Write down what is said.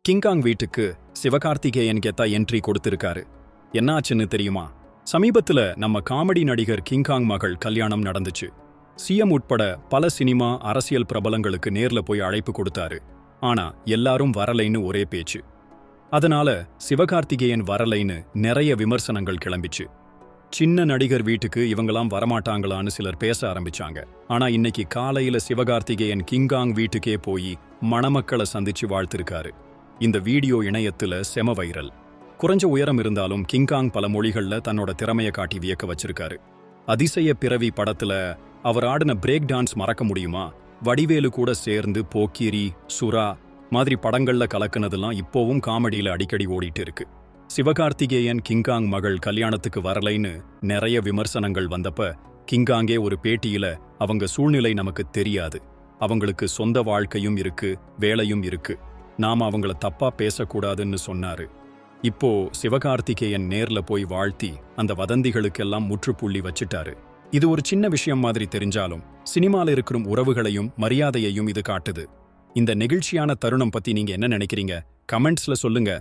King Kong வீட்டுக்கு சிவகார்த்திகேயன் கெத்தா entry கொடுத்திருக்காரு. என்னாச்சுன்னு தெரியுமா? சமீபத்துல நம்ம காமெடி நடிகர் கிங்காங் மகள் கல்யாணம் நடந்துச்சு. சிஎம் உட்பட பல சினிமா அரசியல் பிரபலங்களுக்கு நேர்ல போய் அழைப்பு கொடுத்தாரு. ஆனா எல்லாரும் வரலைன்னு ஒரே பேச்சு. அதனால சிவகார்த்திகேயன் வரலைன்னு நிறைய விமர்சனங்கள் கிளம்பிச்சு. சின்ன நடிகர் வீட்டுக்கு இவங்களாம் வரமாட்டாங்களான்னு சிலர் பேச ஆரம்பிச்சாங்க. ஆனா இன்னைக்கு காலையில சிவகார்த்திகேயன் கிங்காங் வீட்டுக்கே போய் மணமக்களை சந்திச்சு வாழ்த்திருக்காரு. இந்த வீடியோ இணையத்துல செம வைரல். குறைஞ்ச உயரம் இருந்தாலும் கிங்காங் பல மொழிகள்ல தன்னோட திறமையை காட்டி வியக்க வச்சிருக்காரு. அதிசய பிறவி படத்துல அவர் ஆடின பிரேக் டான்ஸ் மறக்க முடியுமா? வடிவேலு கூட சேர்ந்து போக்கிரி, சுறா மாதிரி படங்கள்ல கலக்குனதெல்லாம் இப்போவும் காமெடியில அடிக்கடி ஓடிட்டு இருக்கு. சிவகார்த்திகேயன் கிங்காங் மகள் கல்யாணத்துக்கு வரலைன்னு நிறைய விமர்சனங்கள் வந்தப்ப கிங்காங்கே ஒரு பேட்டியில அவங்க சூழ்நிலை நமக்கு தெரியாது, அவங்களுக்கு சொந்த வாழ்க்கையும் இருக்கு, வேலையும் இருக்கு, நாம அவங்கள தப்பா பேசக்கூடாதுன்னு சொன்னாரு. இப்போ சிவகார்த்திகேயன் நேர்ல போய் வாழ்த்தி அந்த வதந்திகளுக்கெல்லாம் முற்றுப்புள்ளி வச்சிட்டாரு. இது ஒரு சின்ன விஷயம் மாதிரி தெரிஞ்சாலும் சினிமால இருக்கிற உறவுகளையும் மரியாதையையும் இது காட்டுது. இந்த நெகிழ்ச்சியான தருணம் பத்தி நீங்க என்ன நினைக்கிறீங்க? கமெண்ட்ஸ்ல சொல்லுங்க.